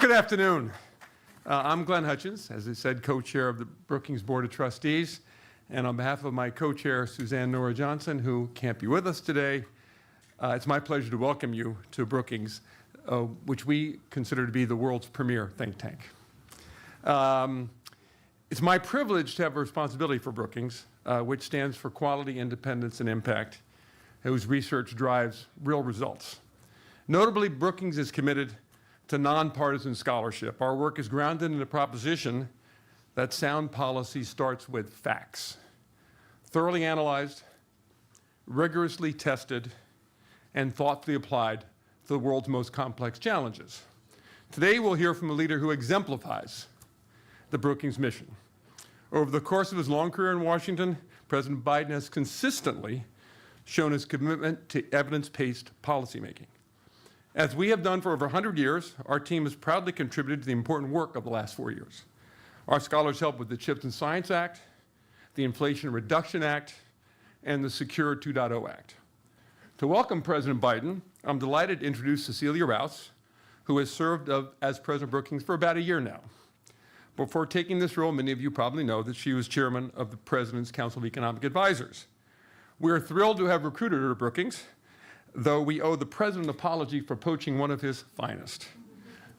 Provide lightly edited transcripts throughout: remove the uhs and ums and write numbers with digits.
Good afternoon. I'm Glenn Hutchins, as I said, co-chair of the Brookings Board of Trustees. And on behalf of my co-chair, Suzanne Nora Johnson, who can't be with us today, it's my pleasure to welcome you to Brookings, which we consider to be the world's premier think tank. It's my privilege to have a responsibility for Brookings, which stands for Quality, Independence, and Impact, whose research drives real results. Notably, Brookings is committed to nonpartisan scholarship. Our work is grounded in the proposition that sound policy starts with facts, thoroughly analyzed, rigorously tested, and thoughtfully applied to the world's most complex challenges. Today, we'll hear from a leader who exemplifies the Brookings mission. Over the course of his long career in Washington, President Biden has consistently shown his commitment to evidence-based policymaking. As we have done for over 100 years, our team has proudly contributed to the important work of the last 4 years. Our scholars helped with the CHIPS and Science Act, the Inflation Reduction Act, and the Secure 2.0 Act. To welcome President Biden, I'm delighted to introduce Cecilia Rouse, who has served as President Brookings for about a year now. Before taking this role, many of you probably know that she was chairman of the President's Council of Economic Advisors. We are thrilled to have recruited her to Brookings, though we owe the President an apology for poaching one of his finest.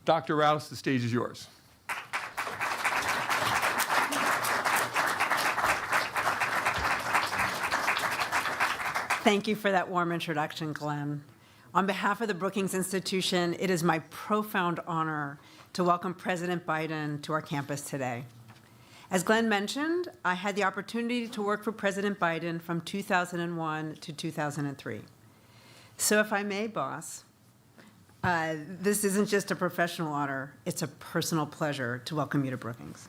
Dr. Rouse, the stage is yours. Thank you for that warm introduction, Glenn. On behalf of the Brookings Institution, it is my profound honor to welcome President Biden to our campus today. As Glenn mentioned, I had the opportunity to work for President Biden from 2001 to 2003. So if I may, boss, this isn't just a professional honor, it's a personal pleasure to welcome you to Brookings.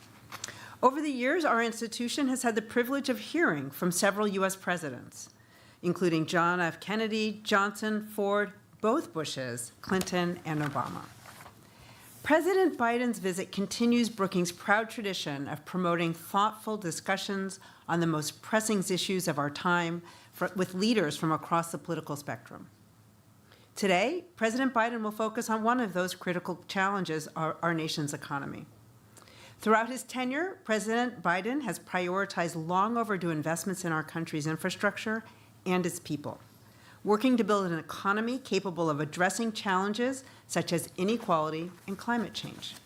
Over the years, our institution has had the privilege of hearing from several U.S. presidents, including John F. Kennedy, Johnson, Ford, both Bushes, Clinton, and Obama. President Biden's visit continues Brookings' proud tradition of promoting thoughtful discussions on the most pressing issues of our time with leaders from across the political spectrum. Today, President Biden will focus on one of those critical challenges, our nation's economy. Throughout his tenure, President Biden has prioritized long overdue investments in our country's infrastructure and its people, working to build an economy capable of addressing challenges such as inequality and climate change.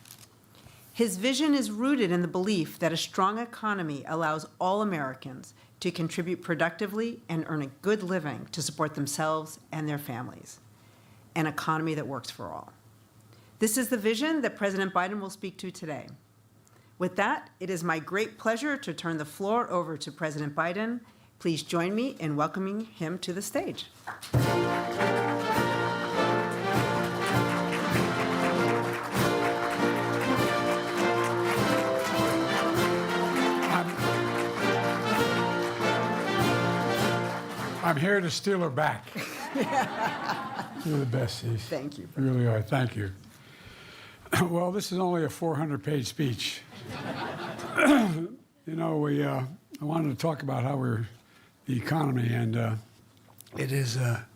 His vision is rooted in the belief that a strong economy allows all Americans to contribute productively and earn a good living to support themselves and their families, an economy that works for all. This is the vision that President Biden will speak to today. With that, it is my great pleasure to turn the floor over to President Biden. Please join me in welcoming him to the stage. I'm here to steal her back. You're the best, Cece. Thank you. You really are. Thank you. Well, this is only a 400-page speech. You know, I wanted to talk about how the economy, and it is a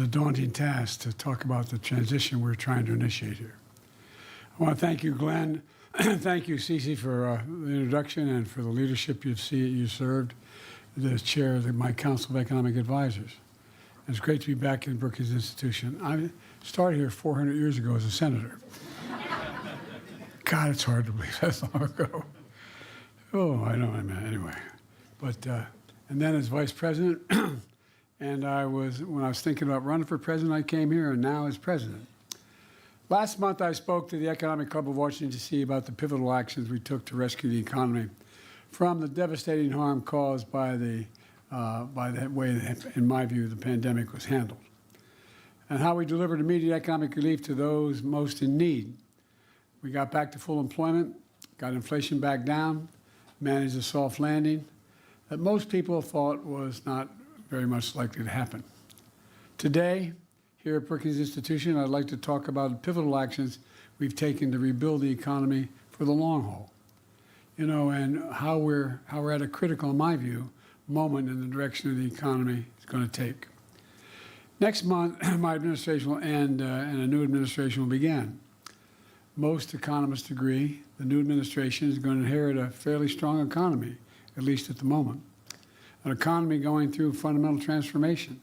daunting task to talk about the transition we're trying to initiate here. I want to thank you, Glenn. Thank you, Cece, for the introduction and for the leadership you served as chair of my Council of Economic Advisors. It's great to be back in Brookings Institution. I started here 400 years ago as a senator. God, it's hard to believe that's long ago. Oh, I know, anyway. But, and then as vice president, and when I was thinking about running for president, I came here, and now as president. Last month, I spoke to the Economic Club of Washington, D.C. about the pivotal actions we took to rescue the economy from the devastating harm caused by the way that, in my view, the pandemic was handled, and how we delivered immediate economic relief to those most in need. We got back to full employment, got inflation back down, managed a soft landing that most people thought was not very much likely to happen. Today, here at Brookings Institution, I'd like to talk about the pivotal actions we've taken to rebuild the economy for the long haul. You know, and how we're at a critical, in my view, moment in the direction of the economy is going to take. Next month, my administration will end and a new administration will begin. Most economists agree the new administration is going to inherit a fairly strong economy, at least at the moment. An economy going through fundamental transformation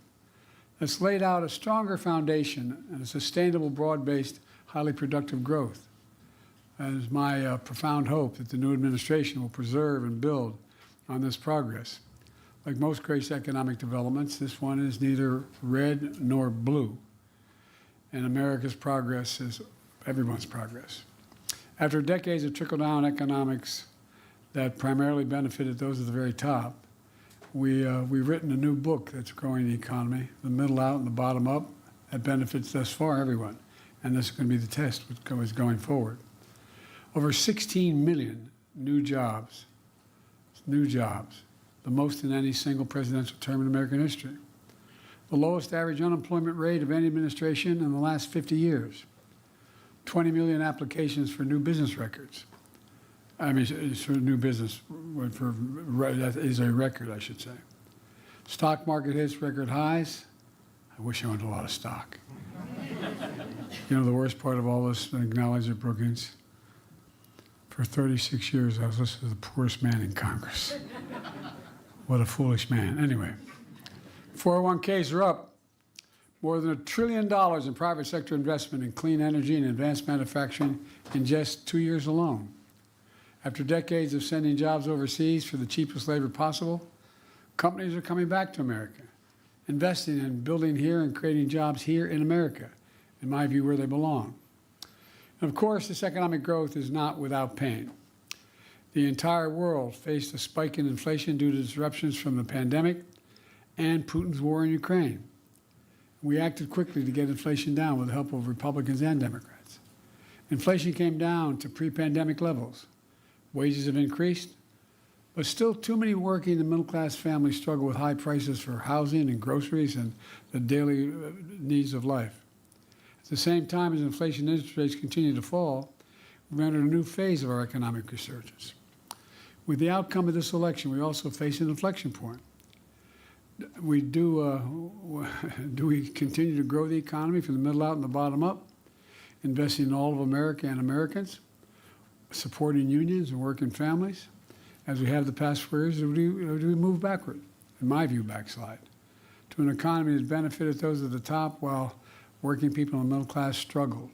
that's laid out a stronger foundation and a sustainable, broad-based, highly productive growth. And it's my profound hope that the new administration will preserve and build on this progress. Like most great economic developments, this one is neither red nor blue. And America's progress is everyone's progress. After decades of trickle-down economics that primarily benefited those at the very top, we've written a new book that's growing the economy, the middle out and the bottom up, that benefits thus far everyone. And this is going to be the test going forward. Over 16 million new jobs, the most in any single presidential term in American history. The lowest average unemployment rate of any administration in the last 50 years. 20 million applications for new business records. I mean, it's for new business, that is a record, I should say. Stock market hits record highs. I wish I owned a lot of stock. You know, the worst part of all this, I acknowledge at Brookings, for 36 years, I was listening to the poorest man in Congress. What a foolish man. Anyway, 401ks are up. More than $1 trillion in private sector investment in clean energy and advanced manufacturing in just 2 years alone. After decades of sending jobs overseas for the cheapest labor possible, companies are coming back to America, investing in building here and creating jobs here in America, in my view, where they belong. And of course, this economic growth is not without pain. The entire world faced a spike in inflation due to disruptions from the pandemic and Putin's war in Ukraine. We acted quickly to get inflation down with the help of Republicans and Democrats. Inflation came down to pre-pandemic levels. Wages have increased, but still too many working and middle-class families struggle with high prices for housing and groceries and the daily needs of life. At the same time as inflation and interest rates continue to fall, we've entered a new phase of our economic resurgence. With the outcome of this election, we also face an inflection point. Do we continue to grow the economy from the middle out and the bottom up, investing in all of America and Americans, supporting unions and working families, as we have the past 4 years, or do we move backward, in my view, backslide, to an economy that's benefited those at the top while working people in the middle class struggled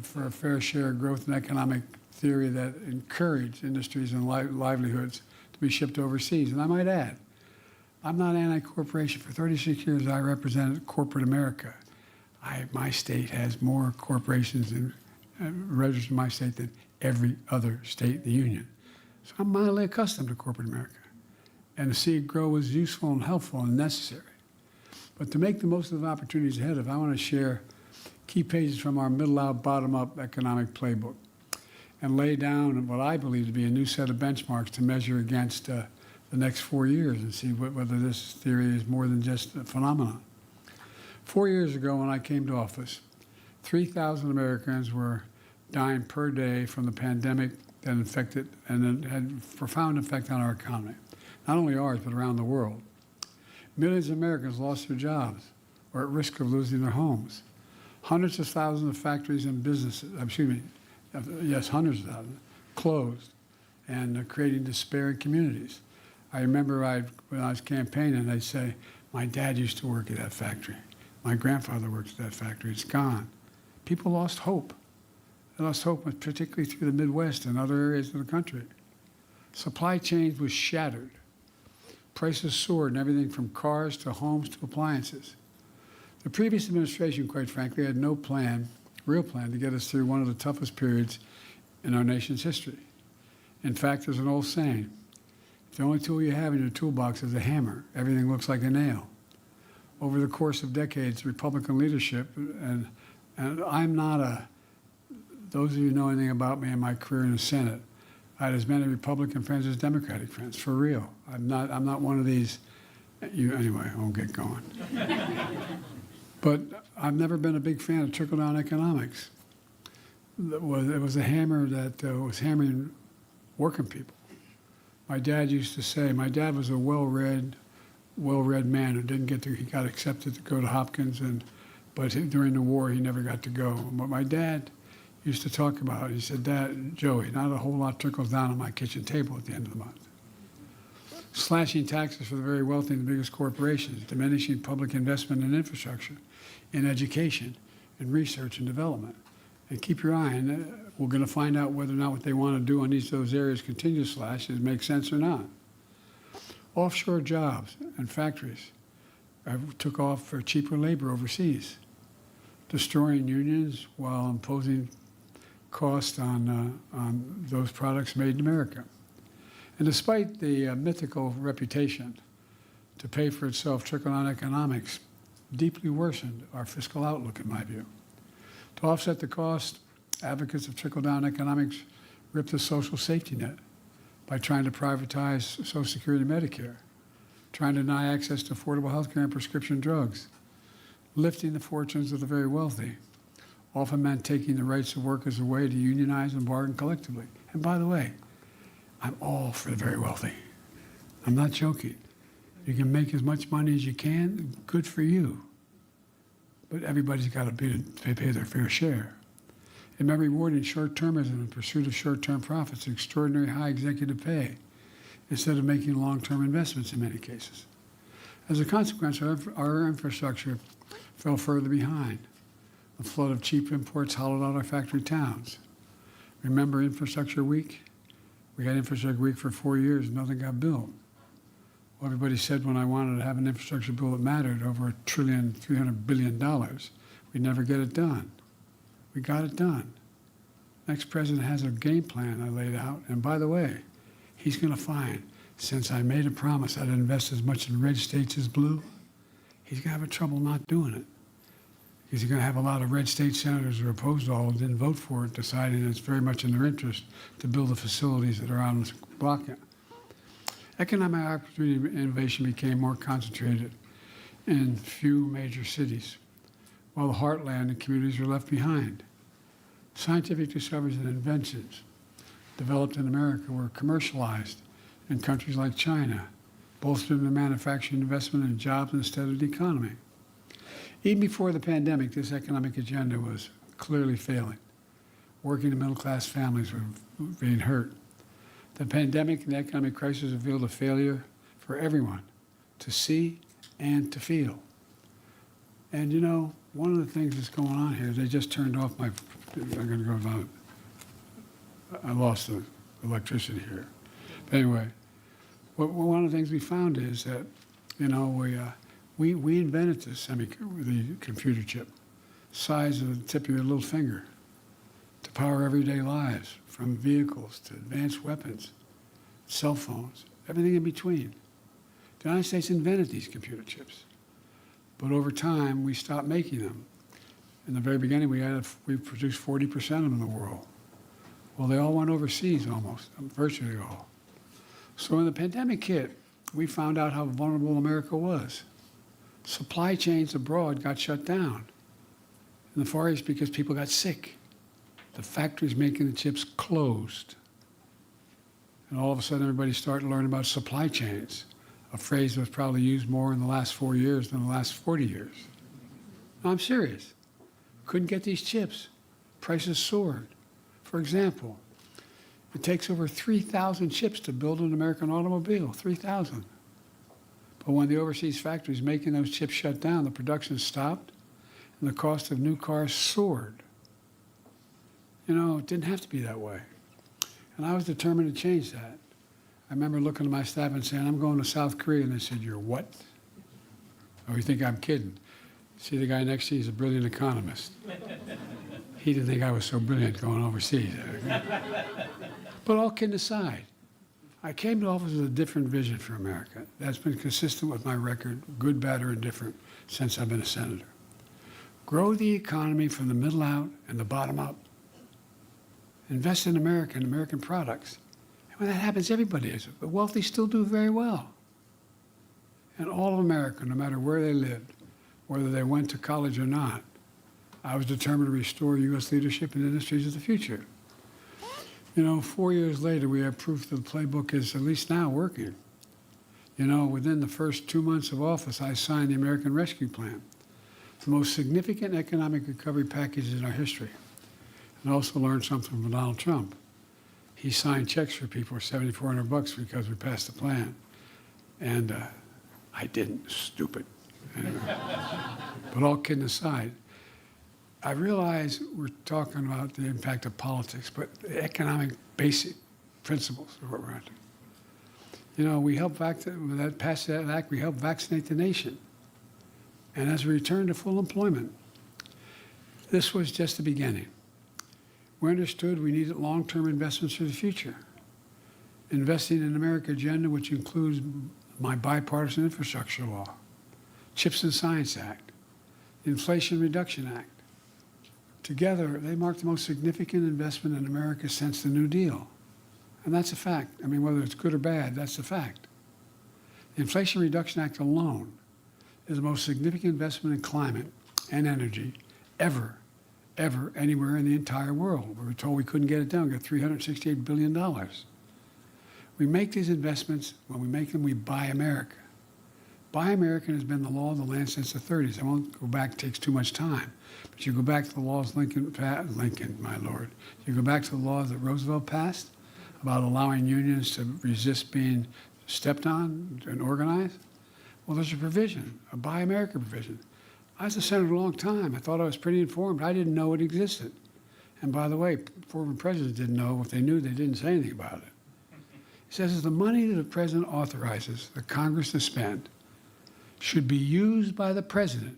for a fair share of growth in economic theory that encouraged industries and livelihoods to be shipped overseas. And I might add, I'm not anti-corporation. For 36 years, I represented corporate America. My state has more corporations registered in my state than every other state in the union. So I'm mildly accustomed to corporate America. And to see it grow is useful and helpful and necessary. But to make the most of the opportunities ahead of, I want to share key pages from our middle-out, bottom-up economic playbook and lay down what I believe to be a new set of benchmarks to measure against the next 4 years and see whether this theory is more than just a phenomenon. 4 years ago, when I came to office, 3,000 Americans were dying per day from the pandemic that infected and then had a profound effect on our economy, not only ours, but around the world. Millions of Americans lost their jobs or at risk of losing their homes. Hundreds of thousands of factories and businesses, hundreds of thousands, closed and creating despair in communities. I remember when I was campaigning, they'd say, my dad used to work at that factory. My grandfather worked at that factory. It's gone. People lost hope. They lost hope, particularly through the Midwest and other areas of the country. Supply chains was shattered. Prices soared in everything from cars to homes to appliances. The previous administration, quite frankly, had no real plan to get us through one of the toughest periods in our nation's history. In fact, there's an old saying, if the only tool you have in your toolbox is a hammer, everything looks like a nail. Over the course of decades, Republican leadership, and I'm not those of you who know anything about me and my career in the Senate, I had as many Republican friends as Democratic friends, for real. I'm not one of these, anyway, I won't get going. But I've never been a big fan of trickle-down economics. It was a hammer that was hammering working people. My dad used to say, my dad was a well-read man who he got accepted to go to Hopkins, but during the war he never got to go. But my dad used to talk about. He said, Dad, Joey, not a whole lot trickles down on my kitchen table at the end of the month. Slashing taxes for the very wealthy and the biggest corporations, diminishing public investment in infrastructure, in education, in research and development. And keep your eye on it. We're going to find out whether or not what they want to do on those areas continue to slash make sense or not. Offshore jobs and factories took off for cheaper labor overseas, destroying unions while imposing costs on those products made in America. And despite the mythical reputation to pay for itself, trickle-down economics deeply worsened our fiscal outlook, in my view. To offset the cost, advocates of trickle-down economics ripped the social safety net by trying to privatize Social Security and Medicare, trying to deny access to affordable health care and prescription drugs, lifting the fortunes of the very wealthy, often meant taking the rights of workers away to unionize and bargain collectively. And by the way, I'm all for the very wealthy. I'm not joking. You can make as much money as you can, good for you. But everybody's got to pay their fair share. It meant rewarding short-termism in pursuit of short-term profits, extraordinary high executive pay, instead of making long-term investments in many cases. As a consequence, our infrastructure fell further behind. A flood of cheap imports hollowed out our factory towns. Remember Infrastructure Week? We had Infrastructure Week for 4 years and nothing got built. Well, everybody said when I wanted to have an infrastructure bill that mattered, over $1.3 billion, we'd never get it done. We got it done. Next president has a game plan I laid out, and by the way, he's going to find, since I made a promise I'd invest as much in red states as blue, he's going to have trouble not doing it. Because you're going to have a lot of red state senators who are opposed to all and didn't vote for it, deciding it's very much in their interest to build the facilities that are on this block. Economic opportunity and innovation became more concentrated in few major cities, while the heartland and communities were left behind. Scientific discoveries and inventions developed in America were commercialized in countries like China, bolstering the manufacturing investment and jobs instead of the economy. Even before the pandemic, this economic agenda was clearly failing. Working and middle-class families were being hurt. The pandemic and the economic crisis revealed a failure for everyone to see and to feel. And you know, one of the things that's going on here, they just turned off my, I'm going to go down. I lost the electricity here. But anyway, one of the things we found is that, you know, we invented the computer chip, size of the tip of your little finger, to power everyday lives, from vehicles to advanced weapons, cell phones, everything in between. The United States invented these computer chips, but over time we stopped making them. In the very beginning, we produced 40% of them in the world. Well, they all went overseas almost, virtually all. So when the pandemic hit, we found out how vulnerable America was. Supply chains abroad got shut down in the Far East because people got sick. The factories making the chips closed. And all of a sudden, everybody started learning about supply chains, a phrase that was probably used more in the last 4 years than the last 40 years. No, I'm serious. Couldn't get these chips. Prices soared. For example, it takes over 3,000 chips to build an American automobile, 3,000. But when the overseas factories making those chips shut down, the production stopped, and the cost of new cars soared. You know, it didn't have to be that way. And I was determined to change that. I remember looking at my staff and saying, I'm going to South Korea. And they said, you're what? Oh, you think I'm kidding? See, the guy next to you is a brilliant economist. He didn't think I was so brilliant going overseas. But all kidding aside, I came to office with a different vision for America. That's been consistent with my record, good, bad, or indifferent, since I've been a senator. Grow the economy from the middle out and the bottom up. Invest in America and American products. And when that happens, everybody is. The wealthy still do very well. And all of America, no matter where they lived, whether they went to college or not, I was determined to restore U.S. leadership in industries of the future. You know, 4 years later, we have proof that the playbook is at least now working. You know, within the first 2 months of office, I signed the American Rescue Plan, the most significant economic recovery package in our history. and also learned something from Donald Trump. He signed checks for people for $7,400 because we passed the plan. And I didn't, stupid. Anyway. But all kidding aside, I realize we're talking about the impact of politics, but the economic basic principles are what we're after. You know, we helped pass that act, we helped vaccinate the nation. And as we return to full employment, this was just the beginning. We understood we needed long-term investments for the future. Investing in America agenda, which includes my bipartisan infrastructure law, CHIPS and Science Act, the Inflation Reduction Act. Together, they mark the most significant investment in America since the New Deal. And that's a fact. I mean, whether it's good or bad, that's a fact. The Inflation Reduction Act alone is the most significant investment in climate and energy ever anywhere in the entire world. We were told we couldn't get it done. We got $368 billion. We make these investments. When we make them, we buy America. Buy American has been the law of the land since the 30s. I won't go back, it takes too much time. But you go back to the laws Lincoln, my lord. You go back to the laws that Roosevelt passed about allowing unions to resist being stepped on and organized. Well, there's a provision, a Buy America provision. I was a senator a long time. I thought I was pretty informed. I didn't know it existed. And by the way, former presidents didn't know. If they knew, they didn't say anything about it. He says the money that the president authorizes the Congress to spend should be used by the president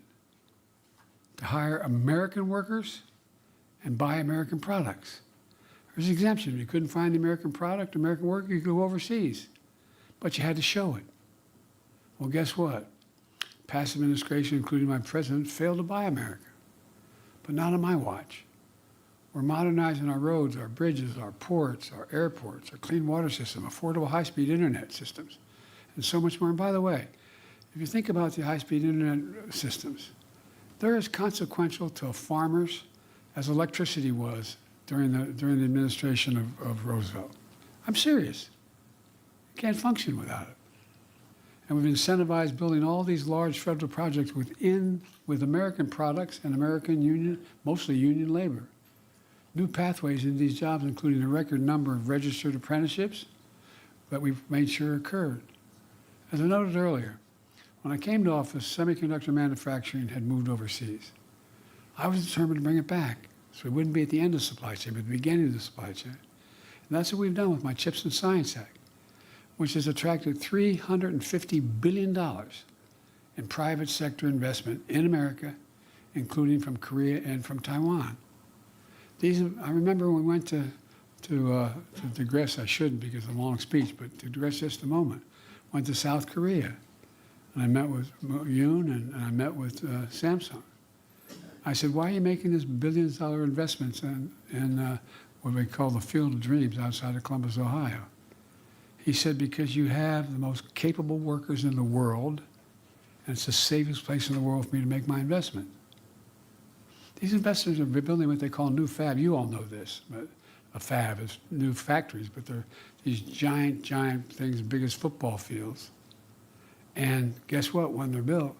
to hire American workers and buy American products. There's an exemption. If you couldn't find the American product, American worker, you could go overseas. But you had to show it. Well, guess what? Past administration, including my president, failed to buy America. But not on my watch. We're modernizing our roads, our bridges, our ports, our airports, our clean water system, affordable high-speed internet systems, and so much more. And by the way, if you think about the high-speed internet systems, they're as consequential to farmers as electricity was during the administration of Roosevelt. I'm serious. You can't function without it. And we've incentivized building all these large federal projects with American products and American union, mostly union labor. New pathways into these jobs, including a record number of registered apprenticeships that we've made sure occurred. As I noted earlier, when I came to office, semiconductor manufacturing had moved overseas. I was determined to bring it back, so we wouldn't be at the end of the supply chain, but at the beginning of the supply chain. And that's what we've done with my CHIPS and Science Act, which has attracted $350 billion in private sector investment in America, including from Korea and from Taiwan. I remember when we went to digress, I shouldn't because of a long speech, but to digress just a moment, went to South Korea. And I met with Yoon and I met with Samsung. I said, why are you making this billions-dollar investments in what we call the Field of Dreams outside of Columbus, Ohio? He said, because you have the most capable workers in the world, and it's the safest place in the world for me to make my investment. These investors are building what they call new fab. You all know this, but a fab is new factories, but they're these giant things, big as football fields. And guess what? When they're built,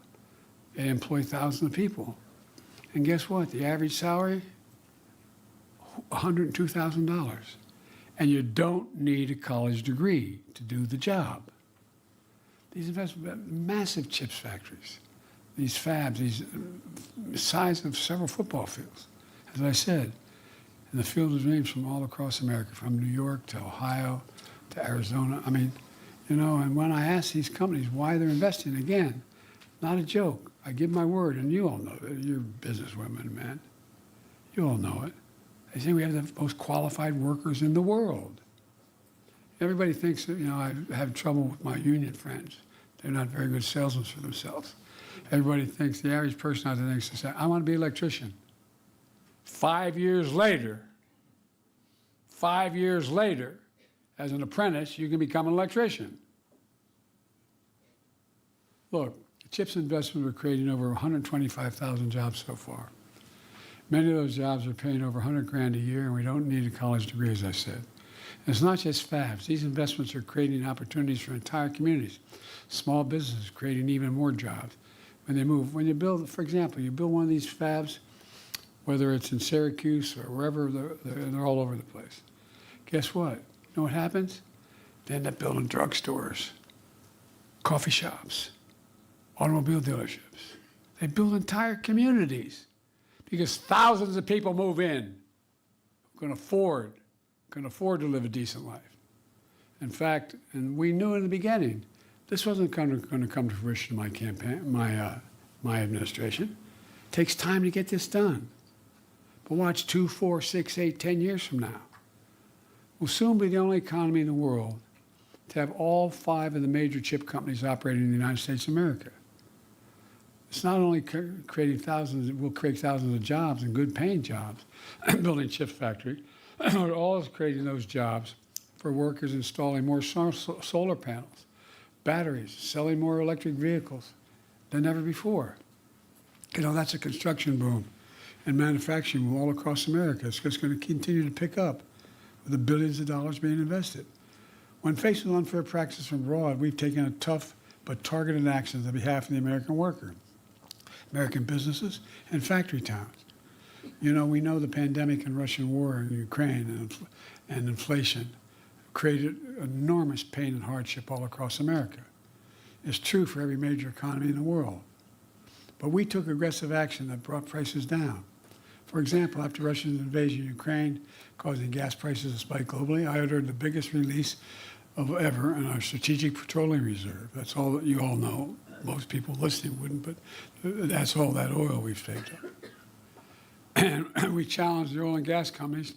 they employ thousands of people. And guess what? The average salary, $102,000. And you don't need a college degree to do the job. These investments, massive chips factories, these fabs, these size of several football fields. As I said, in the Field of Dreams from all across America, from New York to Ohio to Arizona. I mean, you know, and when I ask these companies why they're investing, again, not a joke. I give my word, and you all know that. You're businesswomen, man. You all know it. They say we have the most qualified workers in the world. Everybody thinks that, you know, I have trouble with my union friends. They're not very good salesmen for themselves. Everybody thinks, the average person out there thinks, to say, I want to be an electrician. 5 years later, as an apprentice, you can become an electrician. Look, CHIPS investment, we're creating over 125,000 jobs so far. Many of those jobs are paying over 100 grand a year, and we don't need a college degree, as I said. And it's not just fabs. These investments are creating opportunities for entire communities. Small businesses creating even more jobs when they move. When you build, for example, you build one of these fabs whether it's in Syracuse or wherever, they're all over the place. Guess what? You know what happens? They end up building drugstores, coffee shops, automobile dealerships. They build entire communities because thousands of people move in who can afford to live a decent life. In fact, and we knew in the beginning, this wasn't going to come to fruition in my campaign, my administration. It takes time to get this done. But watch 2, 4, 6, 8, 10 years from now. We'll soon be the only economy in the world to have all 5 of the major chip companies operating in the United States of America. It's not only creating thousands, it will create thousands of jobs and good paying jobs, building chip factory, but also creating those jobs for workers installing more solar panels, batteries, selling more electric vehicles than ever before. You know, that's a construction boom and manufacturing boom all across America. It's just going to continue to pick up with the billions of dollars being invested. When faced with unfair practices from abroad, we've taken a tough but targeted actions on behalf of the American worker, American businesses, and factory towns. You know, we know the pandemic and Russian war in Ukraine and inflation created enormous pain and hardship all across America. It's true for every major economy in the world. But we took aggressive action that brought prices down. For example, after Russia's invasion of Ukraine, causing gas prices to spike globally, I ordered the biggest release of ever in our Strategic Petroleum Reserve. That's all that you all know. Most people listening wouldn't, but that's all that oil we've saved up. And we challenged the oil and gas companies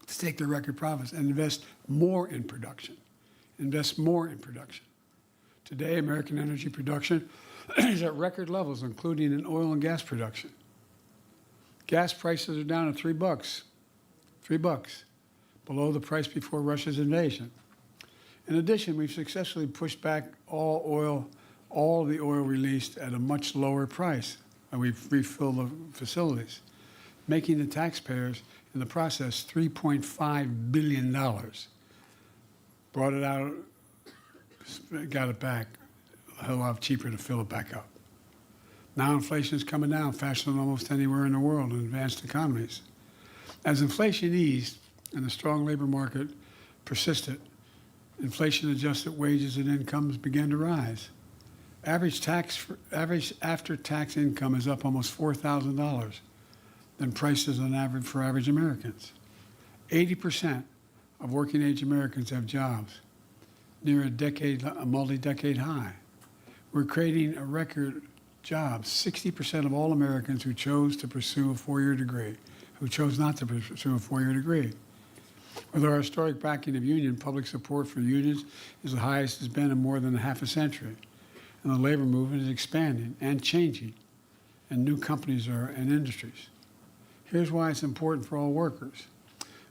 to take their record profits and invest more in production. Invest more in production. Today, American energy production is at record levels, including in oil and gas production. Gas prices are down to $3, $3, below the price before Russia's invasion. In addition, we've successfully pushed back all of the oil released at a much lower price, and we've refilled the facilities, making the taxpayers in the process $3.5 billion. Brought it out, got it back, a hell lot cheaper to fill it back up. Now inflation is coming down faster than almost anywhere in the world in advanced economies. As inflation eased and the strong labor market persisted, inflation-adjusted wages and incomes began to rise. Average after-tax income is up almost $4,000 than prices on average for average Americans. 80% of working-age Americans have jobs, near a multi-decade high. We're creating a record jobs. 60% of all Americans who chose to pursue a four-year degree, who chose not to pursue a four-year degree. With our historic backing of union, public support for unions is the highest it's been in more than half a century. And the labor movement is expanding and changing, and new companies and industries. Here's why it's important for all workers.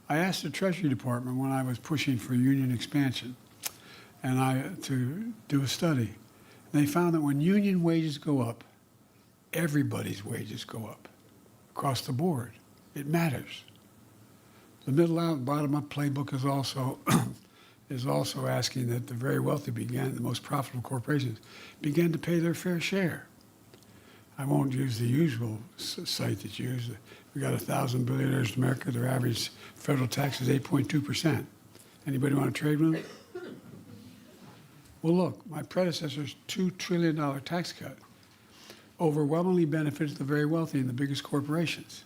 I asked the Treasury Department when I was pushing for union expansion to do a study. They found that when union wages go up, everybody's wages go up across the board. It matters. The middle out, bottom up playbook is also asking that the very wealthy the most profitable corporations, begin to pay their fair share. I won't use the usual site that's used. We got 1,000 billionaires in America. Their average federal tax is 8.2%. Anybody want to trade with them? Well, look, my predecessor's $2 trillion tax cut overwhelmingly benefited the very wealthy and the biggest corporations,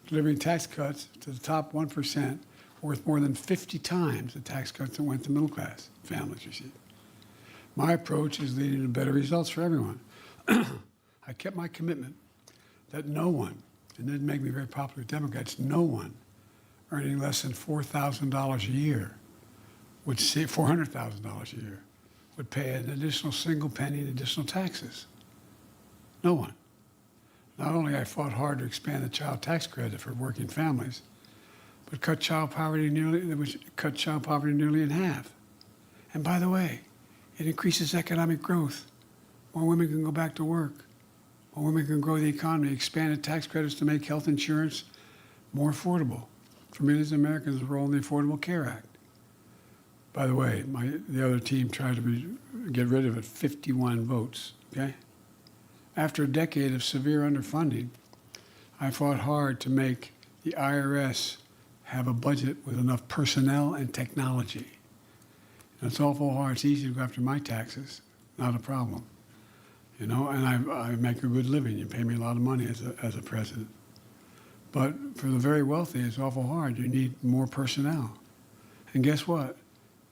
delivering tax cuts to the top 1% worth more than 50 times the tax cuts that went to middle-class families received. My approach is leading to better results for everyone. I kept my commitment that no one, and it didn't make me very popular with Democrats, no one earning less than $4,000 a year would see $400,000 a year would pay an additional single penny in additional taxes. No one. Not only I fought hard to expand the child tax credit for working families, but cut child poverty nearly in half. And by the way, it increases economic growth. More women can go back to work. More women can grow the economy. Expanded tax credits to make health insurance more affordable for millions of Americans enrolled in the Affordable Care Act. By the way, the other team tried to get rid of it, 51 votes, okay? After a decade of severe underfunding, I fought hard to make the IRS have a budget with enough personnel and technology. And it's awful hard. It's easy to go after my taxes, not a problem. You know, and I make a good living. You pay me a lot of money as a president. But for the very wealthy, it's awful hard. You need more personnel. And guess what?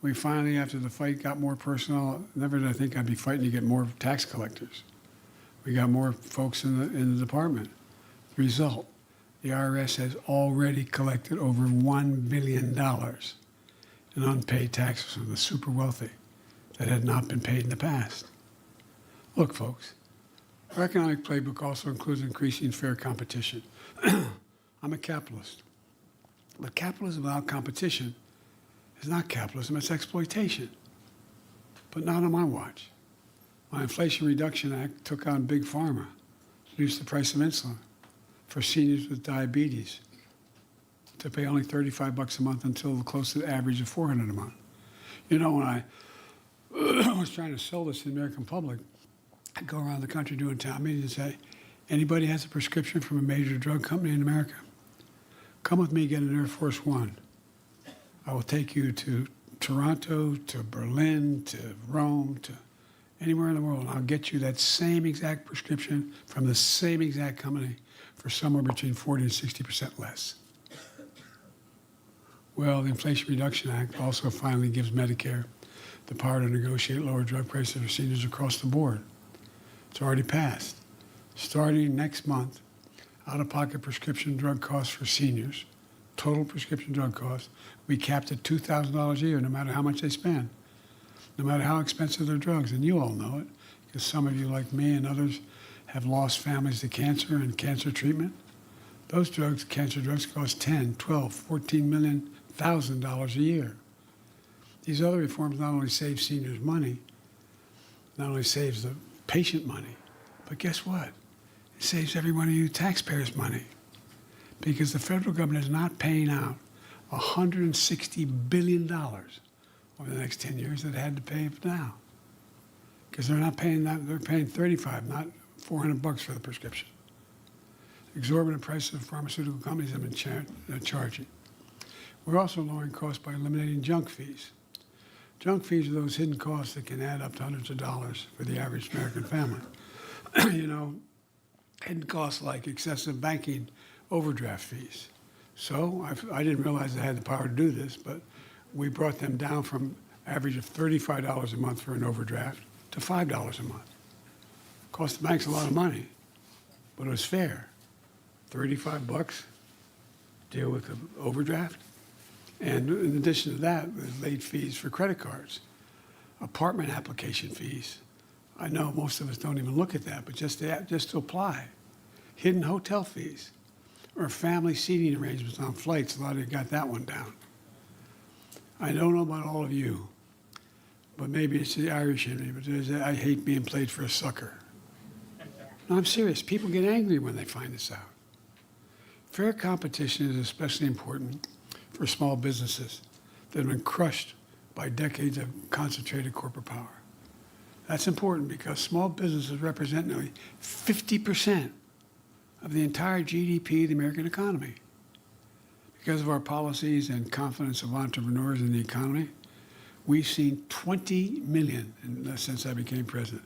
We finally, after the fight, got more personnel. Never did I think I'd be fighting to get more tax collectors. We got more folks in the department. Result, the IRS has already collected over $1 billion in unpaid taxes from the super wealthy that had not been paid in the past. Look, folks, our economic playbook also includes increasing fair competition. I'm a capitalist. But capitalism without competition is not capitalism, it's exploitation. But not on my watch. My Inflation Reduction Act took on Big Pharma, reduced the price of insulin for seniors with diabetes to pay only $35 a month until close to the average of $400 a month. You know, when I was trying to sell this to the American public, I'd go around the country doing town meetings and say, anybody has a prescription from a major drug company in America? Come with me, get an Air Force One. I will take you to Toronto, to Berlin, to Rome, to anywhere in the world. And I'll get you that same exact prescription from the same exact company for somewhere between 40 and 60% less. Well, the Inflation Reduction Act also finally gives Medicare the power to negotiate lower drug prices for seniors across the board. It's already passed. Starting next month, out-of-pocket prescription drug costs for seniors, total prescription drug costs, we capped at $2,000 a year, no matter how much they spend, no matter how expensive their drugs. And you all know it, because some of you, like me and others, have lost families to cancer and cancer treatment. Those drugs, cancer drugs, cost $10, $12, $14 million a year. These other reforms not only save seniors money, not only saves the patient money, but guess what? It saves every one of you taxpayers money, because the federal government is not paying out $160 billion over the next 10 years that it had to pay now. Because they're not paying that, they're paying $35, not $400 for the prescription. Exorbitant prices pharmaceutical companies have been charging. We're also lowering costs by eliminating junk fees. Junk fees are those hidden costs that can add up to hundreds of dollars for the average American family. You know, hidden costs like excessive banking overdraft fees. So I didn't realize I had the power to do this, but we brought them down from average of $35 a month for an overdraft to $5 a month. Cost the banks a lot of money, but it was fair. $35, deal with the overdraft. And in addition to that, there's late fees for credit cards, apartment application fees. I know most of us don't even look at that, but just to apply. Hidden hotel fees or family seating arrangements on flights. A lot of you got that one down. I don't know about all of you, but maybe it's the Irish in me, but I hate being played for a sucker. No, I'm serious. People get angry when they find this out. Fair competition is especially important for small businesses that have been crushed by decades of concentrated corporate power. That's important because small businesses represent nearly 50% of the entire GDP of the American economy. Because of our policies and confidence of entrepreneurs in the economy, we've seen 20 million, since I became president,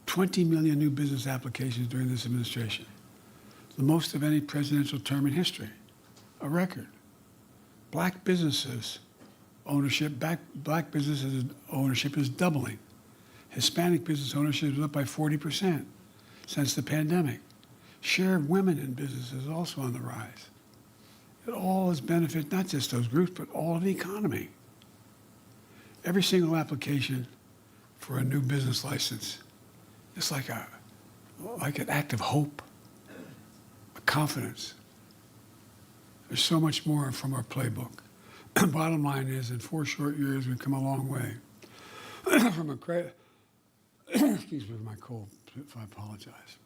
20 million new business applications during this administration, the most of any presidential term in history, a record. Black businesses ownership, black businesses ownership is doubling. Hispanic business ownership is up by 40% since the pandemic. Share of women in business is also on the rise. It all has benefit not just those groups, but all of the economy. Every single application for a new business license is like an act of hope, a confidence. There's so much more from our playbook. Bottom line is, in 4 short years, we've come a long way. From a excuse me for my cold, if I apologize.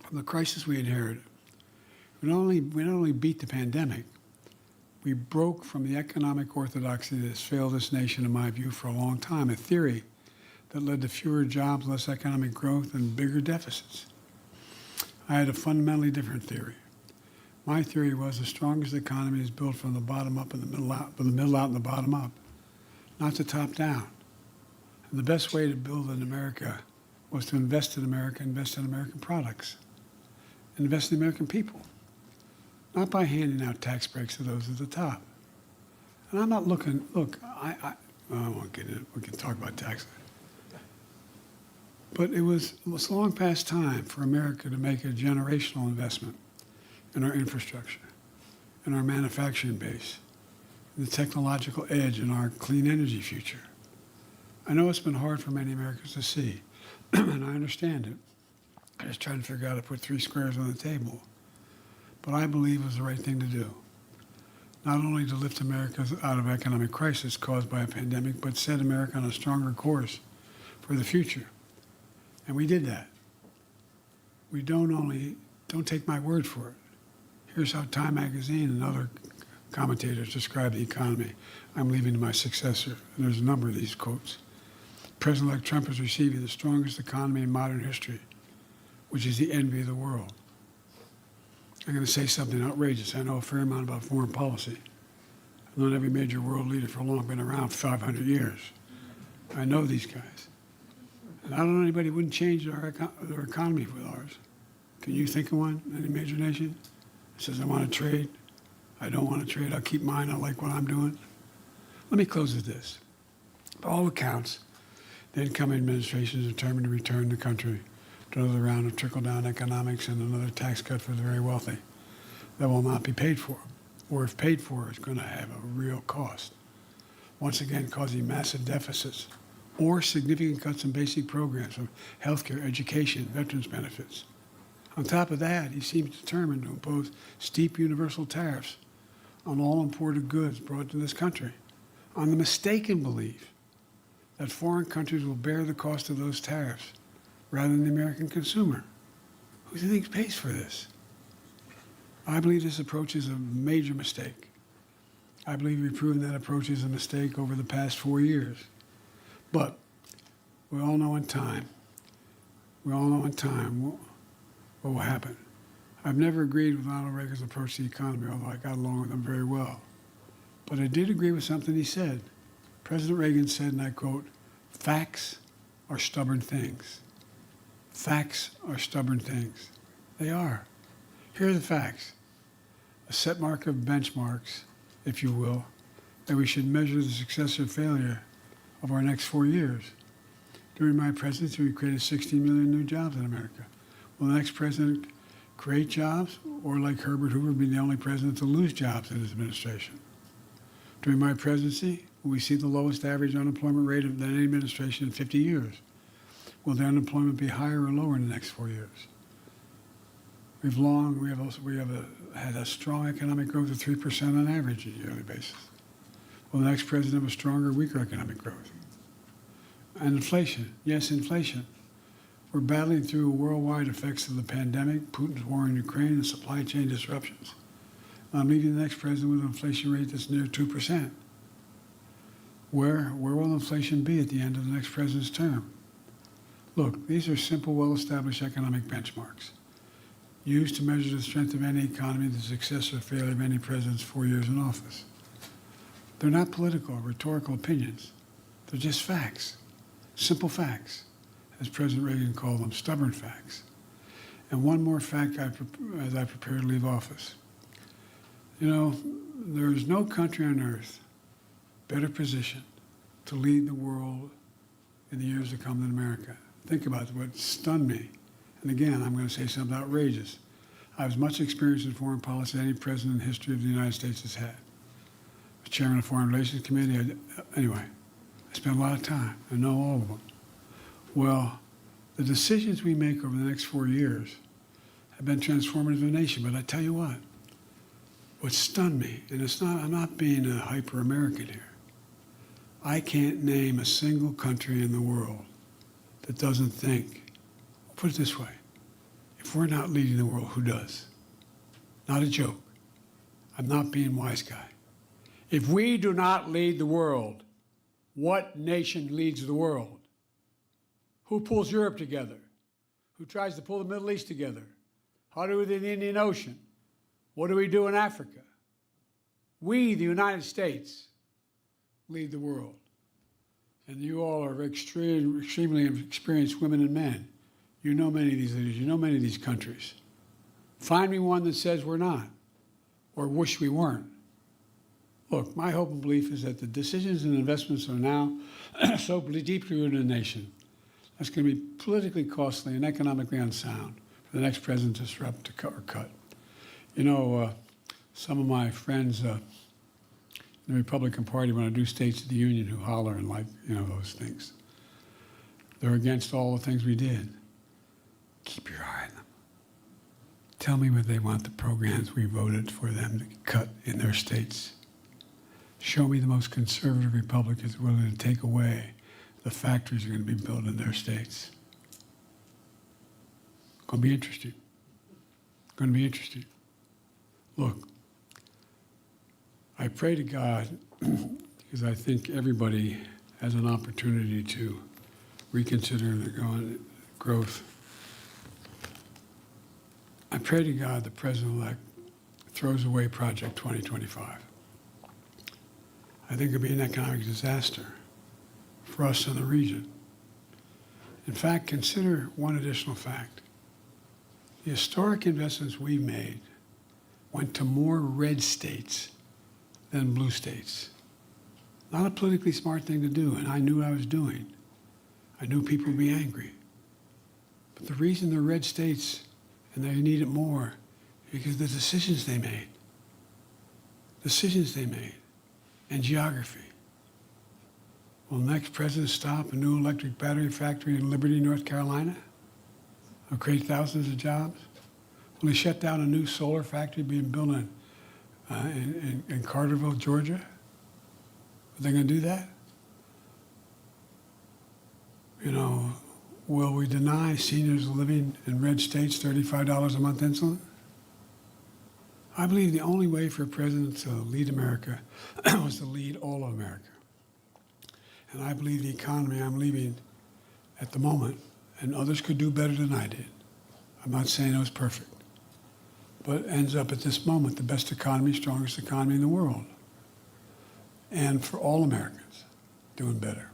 From the crisis we inherited, we not only beat the pandemic, we broke from the economic orthodoxy that has failed this nation, in my view, for a long time, a theory that led to fewer jobs, less economic growth, and bigger deficits. I had a fundamentally different theory. My theory was the strongest economy is built from the bottom up and the middle out, from the middle out and the bottom up, not the top down. And the best way to build in America was to invest in America, invest in American products, invest in American people, not by handing out tax breaks to those at the top. And I'm not looking, look, I won't get into it. We can talk about taxes. But it was long past time for America to make a generational investment in our infrastructure, in our manufacturing base, in the technological edge in our clean energy future. I know it's been hard for many Americans to see, and I understand it. I'm just trying to figure out how to put three squares on the table. But I believe it was the right thing to do. Not only to lift America out of economic crisis caused by a pandemic, but set America on a stronger course for the future. And we did that. We don't take my word for it. Here's how Time magazine and other commentators describe the economy I'm leaving to my successor. And there's a number of these quotes. President-elect Trump is receiving the strongest economy in modern history, which is the envy of the world. I'm going to say something outrageous. I know a fair amount about foreign policy. I've known every major world leader for a long, been around 500 years. I know these guys. And I don't know anybody who wouldn't change their economy with ours. Can you think of one, any major nation? That says, I want to trade. I don't want to trade. I'll keep mine. I like what I'm doing. Let me close with this. By all accounts, the incoming administration is determined to return the country to another round of trickle-down economics and another tax cut for the very wealthy that will not be paid for, or if paid for, is going to have a real cost, once again causing massive deficits or significant cuts in basic programs of healthcare, education, veterans benefits. On top of that, he seems determined to impose steep universal tariffs on all imported goods brought to this country, on the mistaken belief that foreign countries will bear the cost of those tariffs rather than the American consumer. Who do you think pays for this? I believe this approach is a major mistake. I believe we've proven that approach is a mistake over the past 4 years. But we all know in time what will happen. I've never agreed with Ronald Reagan's approach to the economy, although I got along with him very well. But I did agree with something he said. President Reagan said, and I quote, "Facts are stubborn things." Facts are stubborn things. They are. Here are the facts. A set mark of benchmarks, if you will, that we should measure the success or failure of our next 4 years. During my presidency, we created 60 million new jobs in America. Will the next president create jobs, or like Herbert Hoover, be the only president to lose jobs in his administration? During my presidency, will we see the lowest average unemployment rate of any administration in 50 years? Will the unemployment be higher or lower in the next 4 years? We have had a strong economic growth of 3% on average on a yearly basis. Will the next president have a stronger or weaker economic growth? And inflation, yes, inflation. We're battling through worldwide effects of the pandemic, Putin's war in Ukraine, and supply chain disruptions. I'm leaving the next president with an inflation rate that's near 2%. Where will inflation be at the end of the next president's term? Look, these are simple, well-established economic benchmarks used to measure the strength of any economy, the success or failure of any president's 4 years in office. They're not political or rhetorical opinions. They're just facts, simple facts, as President Reagan called them, stubborn facts. And one more fact as I prepare to leave office. You know, there is no country on earth better positioned to lead the world in the years to come than America. Think about what stunned me. And again, I'm going to say something outrageous. I have as much experience in foreign policy as any president in the history of the United States has had. I was chairman of the Foreign Relations Committee. Anyway, I spent a lot of time. I know all of them. Well, the decisions we make over the next 4 years have been transformative of the nation. But I tell you what stunned me, and I'm not being a hyper-American here. I can't name a single country in the world that doesn't think, put it this way, if we're not leading the world, who does? Not a joke. I'm not being wise guy. If we do not lead the world, what nation leads the world? Who pulls Europe together? Who tries to pull the Middle East together? How do we do the Indian Ocean? What do we do in Africa? We, the United States, lead the world. And you all are extremely experienced women and men. You know many of these leaders. You know many of these countries. Find me one that says we're not or wish we weren't. Look, my hope and belief is that the decisions and investments are now so deeply rooted in the nation that's going to be politically costly and economically unsound for the next president to disrupt to cut or cut. You know, some of my friends in the Republican Party, when I do States of the Union, who holler and like, you know, those things, they're against all the things we did. Keep your eye on them. Tell me what they want the programs we voted for them to cut in their states. Show me the most conservative Republicans willing to take away the factories that are going to be built in their states. Going to be interesting. Going to be interesting. Look, I pray to God, because I think everybody has an opportunity to reconsider the growth. I pray to God the President-elect throws away Project 2025. I think it'll be an economic disaster for us in the region. In fact, consider one additional fact. The historic investments we've made went to more red states than blue states. Not a politically smart thing to do, and I knew what I was doing. I knew people would be angry. But the reason they're red states and they need it more is because of the decisions they made. Decisions they made. And geography. Will the next president stop a new electric battery factory in Liberty, North Carolina? Will create thousands of jobs? Will he shut down a new solar factory being built in Carterville, Georgia? Are they going to do that? You know, will we deny seniors living in red states $35 a month insulin? I believe the only way for a president to lead America was to lead all of America. And I believe the economy I'm leaving at the moment, and others could do better than I did. I'm not saying it was perfect, but ends up at this moment the best economy, strongest economy in the world. And for all Americans, doing better.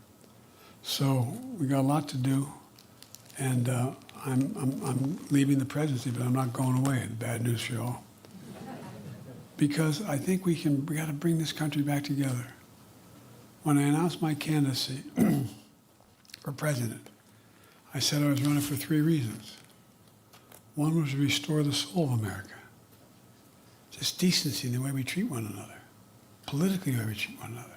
So we got a lot to do, and I'm leaving the presidency, but I'm not going away. Bad news for you all. Because I think we got to bring this country back together. When I announced my candidacy for president, I said I was running for 3 reasons. One was to restore the soul of America. Just decency in the way we treat one another. Politically, the way we treat one another.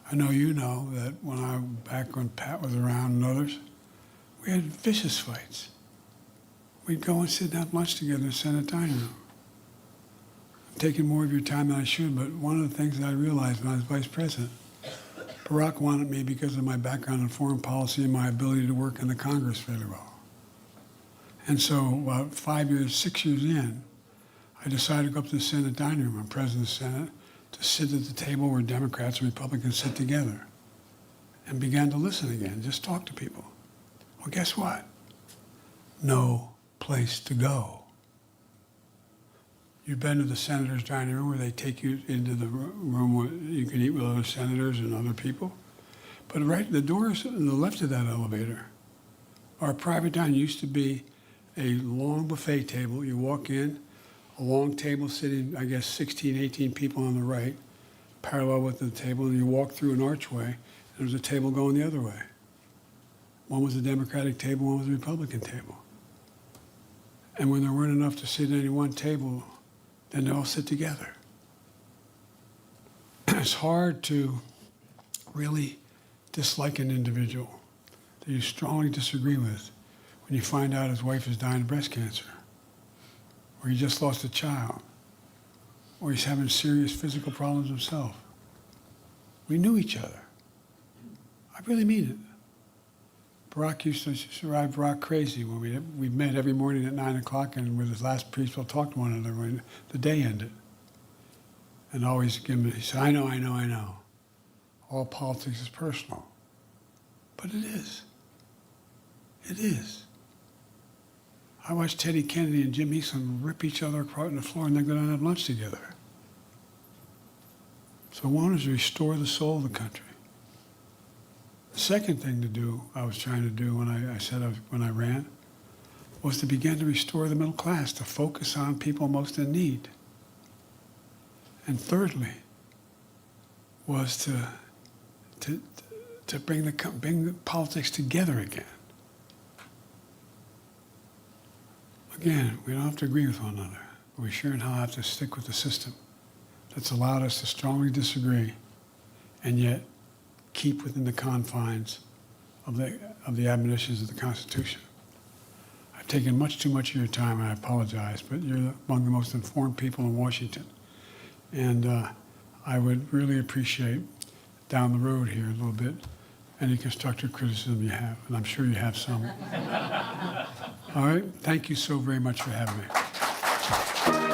I know you know that back when Pat was around and others, we had vicious fights. We'd go and sit and have lunch together in the Senate dining room. Taking more of your time than I should, but one of the things that I realized when I was vice president, Barack wanted me because of my background in foreign policy and my ability to work in the Congress fairly well. And so about 6 years in, I decided to go up to the Senate dining room. I'm president of the Senate, to sit at the table where Democrats and Republicans sit together and began to listen again, just talk to people. Well, guess what? No place to go. You've been to the senator's dining room where they take you into the room where you can eat with other senators and other people. But right, the doors on the left of that elevator are private dining. It used to be a long buffet table. You walk in, a long table sitting, I guess, 16, 18 people on the right, parallel with the table, and you walk through an archway, and there's a table going the other way. One was a Democratic table, one was a Republican table. And when there weren't enough to sit at any one table, then they all sit together. It's hard to really dislike an individual that you strongly disagree with when you find out his wife is dying of breast cancer, or he just lost a child, or he's having serious physical problems himself. We knew each other. I really mean it. Barack used to drive Barack crazy when we met every morning at 9 o'clock, and with his last priest, we'll talk to one another when the day ended. And always give him, he said, I know. All politics is personal. But it is. It is. I watched Teddy Kennedy and Jim Eastland rip each other apart on the floor and then go down and have lunch together. So one is restore the soul of the country. The second thing to do, I was trying to do when when I ran, was to begin to restore the middle class, to focus on people most in need. And thirdly, was to bring the politics together again. Again, we don't have to agree with one another, but we sure now have to stick with the system that's allowed us to strongly disagree and yet keep within the confines of the admonitions of the Constitution. I've taken much too much of your time, and I apologize, but you're among the most informed people in Washington. And I would really appreciate down the road here a little bit any constructive criticism you have, and I'm sure you have some. All right, thank you so very much for having me.